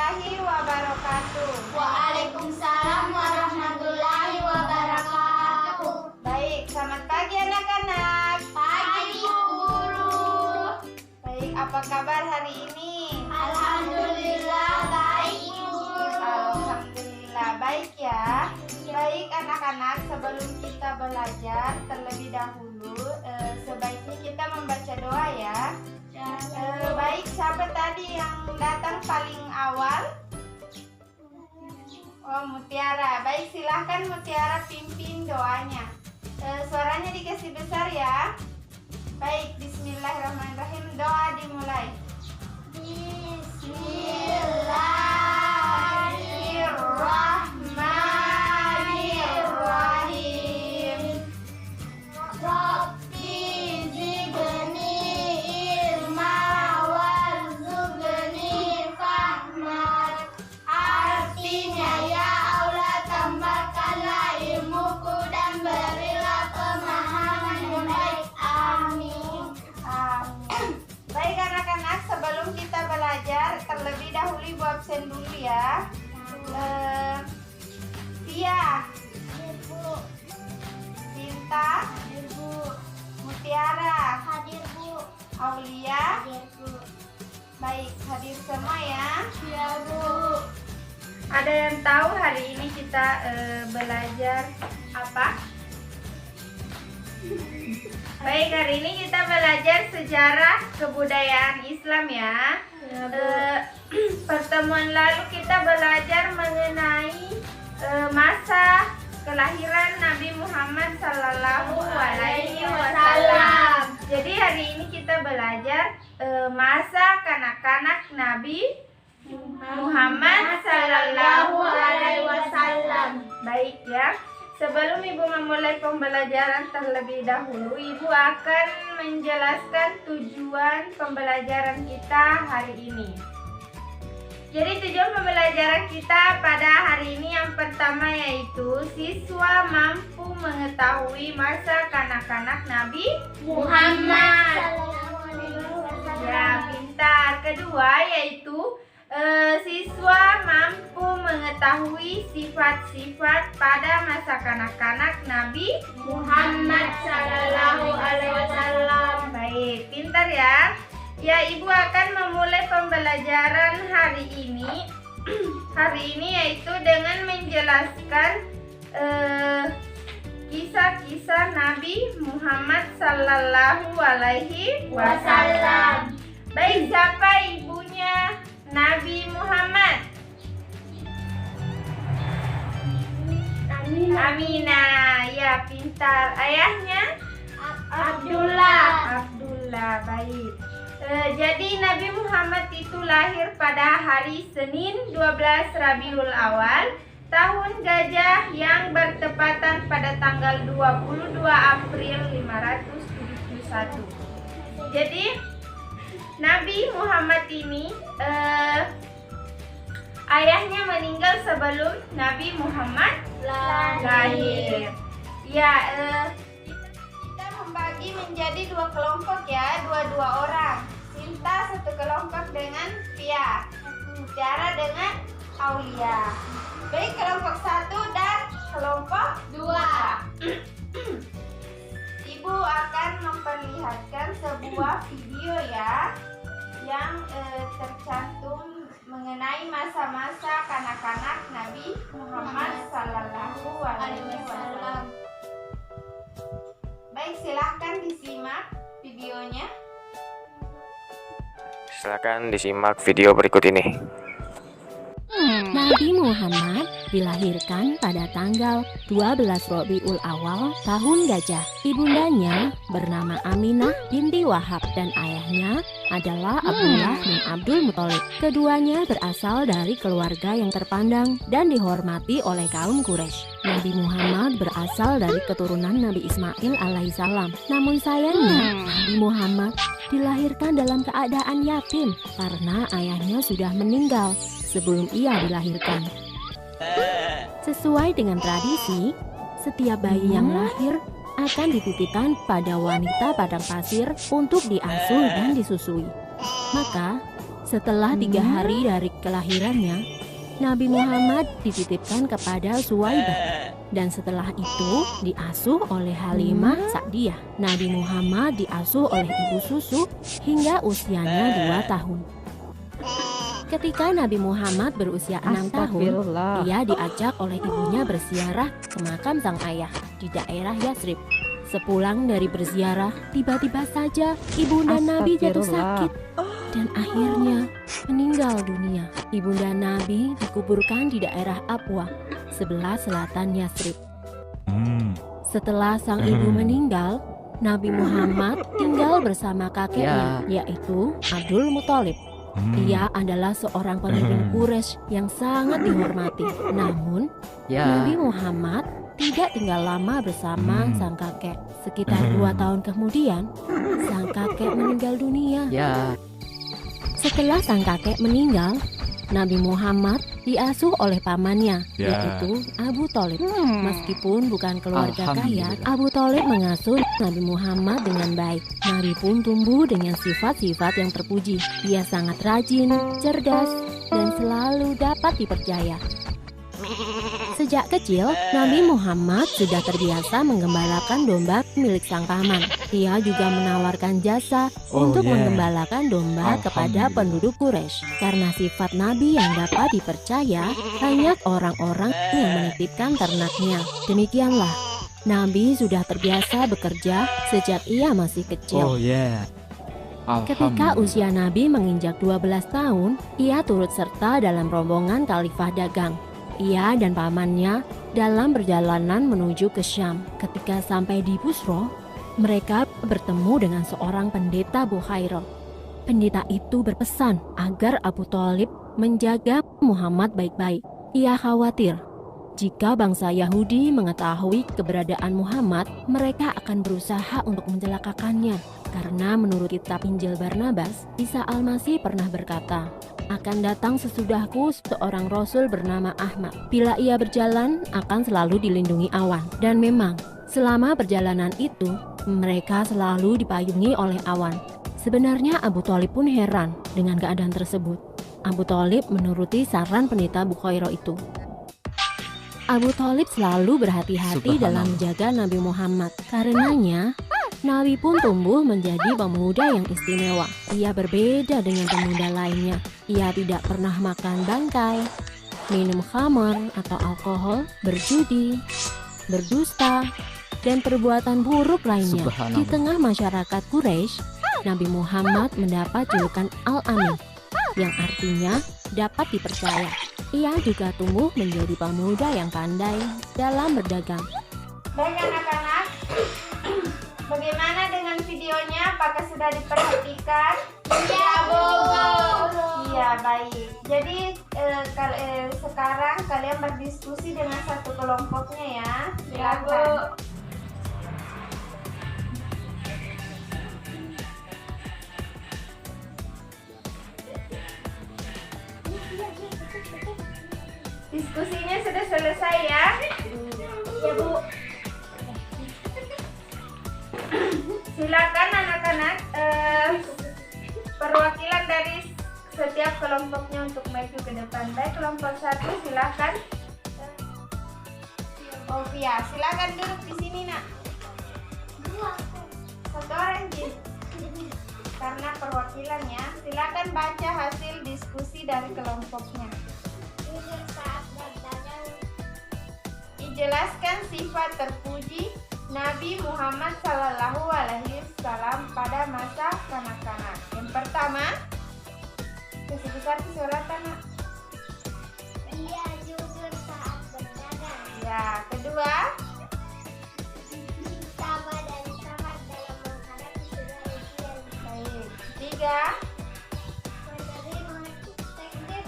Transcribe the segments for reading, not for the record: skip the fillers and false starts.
warahmatullahi wabarakatuh. Waalaikumsalam warahmatullahi wabarakatuh. Baik, selamat pagi anak-anak. Pagi Bu Guru. Baik, apa kabar hari ini? Alhamdulillah baik Bu. Alhamdulillah baik ya. Baik anak-anak, sebelum kita belajar terlebih dahulu sebaiknya kita membaca doa ya. Baik, siapa tadi yang datang paling awal? Oh, Mutiara. Baik, silahkan Mutiara pimpin doanya. Suaranya dikasih besar ya. Baik, bismillahirrahmanirrahim. Doa dimulai. Bismillahirrahmanirrahim. Rabbi zidni ilma warzuqni fahma. Artinya ya Allah, tambahkanlah ilmuku dan berilah pemahaman yang baik. Amin. Amin. Baik anak-anak, sebelum kita belajar terlebih dahulu Ibu absen dulu ya. Tia, Ibu, Tinta, Ibu, Mutiara, hadir Bu, Aulia. hadir Bu. Baik, hadir semua ya. Ya Bu. Ada yang tahu hari ini kita belajar apa? Baik, hari ini kita belajar sejarah kebudayaan Islam ya. Pertemuan lalu kita belajar mengenai masa kelahiran Nabi Muhammad Sallallahu Alaihi Wasallam. Jadi hari ini kita belajar masa kanak-kanak Nabi Muhammad Sallallahu Alaihi Wasallam. Baik ya. Sebelum Ibu memulai pembelajaran terlebih dahulu, Ibu akan menjelaskan tujuan pembelajaran kita hari ini. Jadi tujuan pembelajaran kita pada hari ini yang pertama yaitu siswa mampu mengetahui masa kanak-kanak Nabi Muhammad. Ya, pintar. Kedua yaitu siswa mampu mengetahui sifat-sifat pada masa kanak-kanak Nabi Muhammad Sallallahu Alaihi Wasallam. Baik, pintar ya. Ya, Ibu akan memulai pembelajaran hari ini. Hari ini yaitu dengan menjelaskan kisah-kisah Nabi Muhammad Sallallahu Alaihi Wasallam. Baik, siapa ibunya Nabi Muhammad? Aminah. Ya, pintar. Ayahnya? Abdullah. Abdullah. Baik. Jadi Nabi Muhammad itu lahir pada hari Senin 12 Rabiul Awal tahun Gajah yang bertepatan pada tanggal 22 April 571. Jadi Nabi Muhammad ini ayahnya meninggal sebelum Nabi Muhammad lahir. Ya, kita membagi menjadi dua kelompok ya, dua orang. Sinta satu kelompok dengan Pia, Mutiara dengan Aulia. Baik, kelompok satu dan kelompok dua. Ibu akan memperlihatkan sebuah video ya yang tercantum mengenai masa-masa kanak-kanak Nabi Muhammad Sallallahu Alaihi Wasallam. Baik, silahkan disimak videonya. Silakan disimak video berikut ini. Nabi Muhammad dilahirkan pada tanggal 12 Rabiul Awal tahun Gajah. Ibundanya bernama Aminah binti Wahab dan ayahnya adalah Abdullah bin Abdul Muthalib. Keduanya berasal dari keluarga yang terpandang dan dihormati oleh kaum Quraisy. Nabi Muhammad berasal dari keturunan Nabi Ismail alaihissalam. Namun sayangnya Nabi Muhammad dilahirkan dalam keadaan yatim karena ayahnya sudah meninggal sebelum ia dilahirkan. Sesuai dengan tradisi, setiap bayi yang lahir akan dititipkan pada wanita padang pasir untuk diasuh dan disusui. Maka, Setelah 3 hari dari kelahirannya, Nabi Muhammad dititipkan kepada Suwaibah. Dan setelah itu diasuh oleh Halimah Sa'diyah. Nabi Muhammad diasuh oleh ibu susu hingga usianya 2 tahun. Ketika Nabi Muhammad berusia 6 tahun, ia diajak oleh ibunya berziarah ke makam sang ayah di daerah Yasrib. Sepulang dari berziarah, tiba-tiba saja ibunda Nabi jatuh sakit dan akhirnya meninggal dunia. Ibunda Nabi dikuburkan di daerah Abwa, sebelah selatan Yasrib. Setelah sang ibu meninggal, Nabi Muhammad tinggal bersama kakeknya, yaitu Abdul Muthalib. Ia adalah seorang pemimpin Quraisy yang sangat dihormati. Namun, Nabi Muhammad tidak tinggal lama bersama sang kakek. Sekitar 2 tahun kemudian, sang kakek meninggal dunia. Setelah sang kakek meninggal, Nabi Muhammad diasuh oleh pamannya, yaitu Abu Thalib. Meskipun bukan keluarga kaya, Abu Thalib mengasuh Nabi Muhammad dengan baik. Nabi pun tumbuh dengan sifat-sifat yang terpuji. Dia sangat rajin, cerdas, dan selalu dapat dipercaya. Sejak kecil, Nabi Muhammad sudah terbiasa menggembalakan domba milik sang paman. Ia juga menawarkan jasa untuk menggembalakan domba kepada penduduk Quraisy. Karena sifat Nabi yang dapat dipercaya, banyak orang-orang yang menitipkan ternaknya. Demikianlah, Nabi sudah terbiasa bekerja sejak ia masih kecil. Ketika usia Nabi menginjak 12 tahun, ia turut serta dalam rombongan Khalifah dagang. Ia dan pamannya dalam perjalanan menuju ke Syam. Ketika sampai di Busro, mereka bertemu dengan seorang pendeta Bukhairah. Pendeta itu berpesan agar Abu Thalib menjaga Muhammad baik-baik. Ia khawatir jika bangsa Yahudi mengetahui keberadaan Muhammad, mereka akan berusaha untuk mencelakakannya. Karena menurut kitab Injil Barnabas, Isa Al-Masih pernah berkata, "Akan datang sesudahku seorang rasul bernama Ahmad. Bila ia berjalan, akan selalu dilindungi awan." Dan memang, selama perjalanan itu, mereka selalu dipayungi oleh awan. Sebenarnya Abu Thalib pun heran dengan keadaan tersebut. Abu Thalib menuruti saran pendeta Bukhairah itu. Abu Thalib selalu berhati-hati dalam menjaga Nabi Muhammad. Karenanya, Nabi pun tumbuh menjadi pemuda yang istimewa. Ia berbeda dengan pemuda lainnya. Ia tidak pernah makan bangkai, minum khamar atau alkohol, berjudi, berdusta, dan perbuatan buruk lainnya. Di tengah masyarakat Quraisy, Nabi Muhammad mendapat julukan Al-Amin, yang artinya dapat dipercaya. Ia juga tumbuh menjadi pemuda yang pandai dalam berdagang. Baik anak-anak, bagaimana dengan videonya? Apakah sudah diperhatikan? Iya, Bu. Iya, baik. Jadi sekarang kalian berdiskusi dengan satu kelompoknya ya. Silakan. Diskusinya sudah selesai ya? Ya, Bu. Silakan anak-anak, perwakilan dari setiap kelompoknya untuk maju ke depan. Baik, kelompok 1 silakan. Ovia, silakan duduk di sini nak. Satu orang Jin. Karena perwakilannya, silakan baca hasil diskusi dari kelompoknya. Dijelaskan sifat terpuji Nabi Muhammad Sallallahu Alaihi Wasallam pada masa kanak-kanak. Yang pertama, sebesar kesolatan. Ia jujur saat berdagang. Ya, kedua, Sabar dan sabar dalam menghadapi segala ujian. baik. Tiga, Menerima takdir.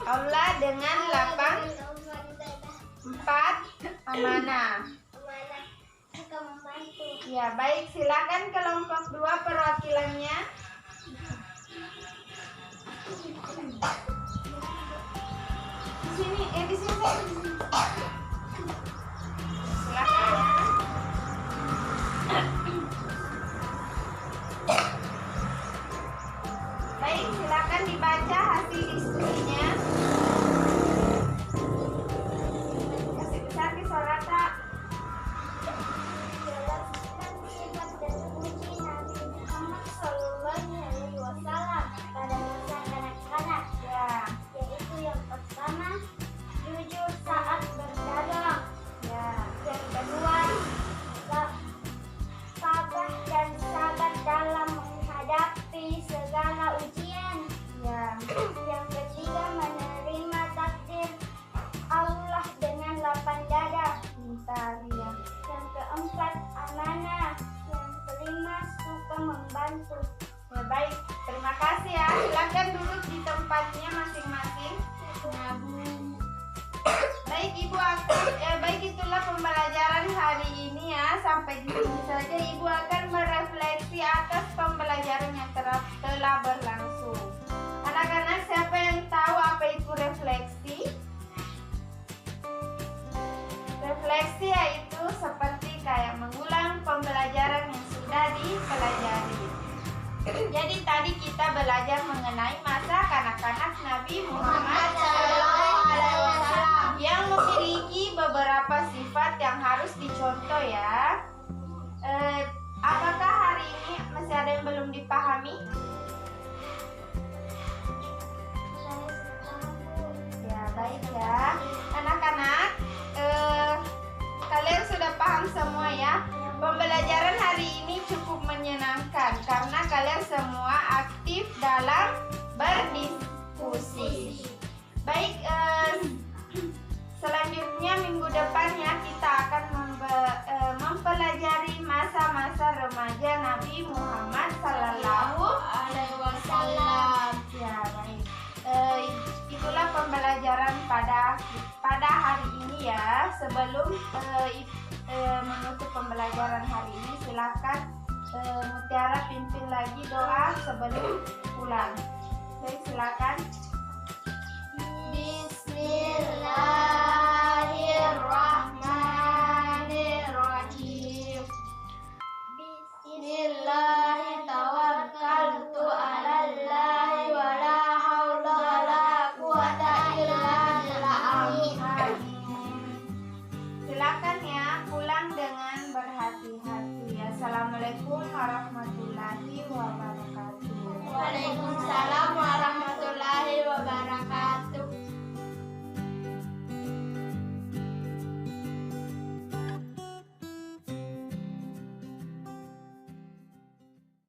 Allah dengan lapang. Dan umat dadah. 4, amanah. Amanah suka membantu. Ya, baik. Silakan kelompok 2 perwakilannya. Di sini, di sini saya. Di sini. Silakan. Baik, silakan dibaca hasil diskusinya. Kasih besar di suara tak. Jelaskan sifat dan puji Nabi Muhammad Sallallahu Alaihi Wasallam pada masa kanak-kanak. Ya, Yaitu yang pertama, jujur saat berdagang. ya, Yang kedua, sabar dan sabar dalam menghadapi segala ujian. ya, Yang ketiga, menerima takdir Allah dengan lapang dada. pintar ya. Yang keempat, amanah. Yang kelima, suka membantu. Ya, baik, terima kasih ya. Silakan duduk di tempatnya masing-masing. Baik Ibu baik itulah pembelajaran hari ini ya. Sampai di sini saja Ibu akan merefleksi atas pembelajaran yang telah berlangsung. Anak-anak, siapa yang tahu apa itu refleksi? Refleksi yaitu seperti kayak mengulang pembelajaran yang sudah dipelajari. Jadi tadi kita belajar mengenai masa kanak-kanak Nabi Muhammad SAW yang memiliki beberapa sifat yang harus dicontoh ya. Apakah hari ini masih ada yang belum dipahami? Ya, baik ya. Anak-anak, kalian sudah paham semua ya? Pembelajaran hari ini cukup menyenangkan karena kalian semua aktif dalam berdiskusi. Baik, selanjutnya minggu depannya kita akan mempelajari masa-masa remaja Nabi Muhammad Sallallahu Alaihi Wasallam. Ya, baik. Itulah pembelajaran pada hari ini ya. Sebelum menutup pembelajaran hari ini, silakan Mutiara pimpin lagi doa sebelum pulang. Baik, silakan. Bismillahirrahmanirrahim. Bismillahi tawakkaltu 'alallahi wa la haula wa la quwata illa billah. Silakan ya pulang dengan berhati-hati. Assalamualaikum warahmatullahi